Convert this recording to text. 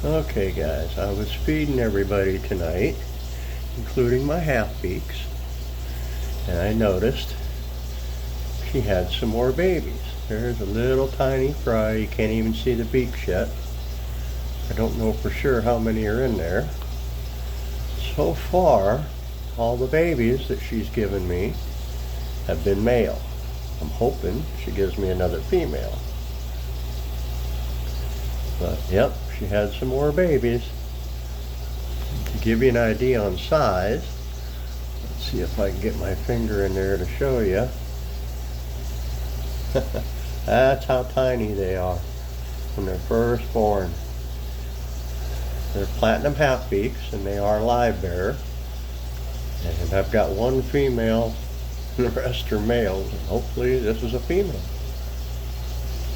Okay guys, I was feeding everybody tonight, including my half-beaks, and I noticed she had some more babies. There's a little tiny fry, you can't even see the beaks yet. I don't know for sure how many are in there. So far, all the babies that she's given me have been male. I'm hoping she gives me another female. But yep, she had some more babies. To give you an idea on size, let's see if I can get my finger in there to show you. That's how tiny they are when they're first born. They're platinum half-beaks and they are live bearer. And I've got one female and the rest are males, and hopefully this is a female.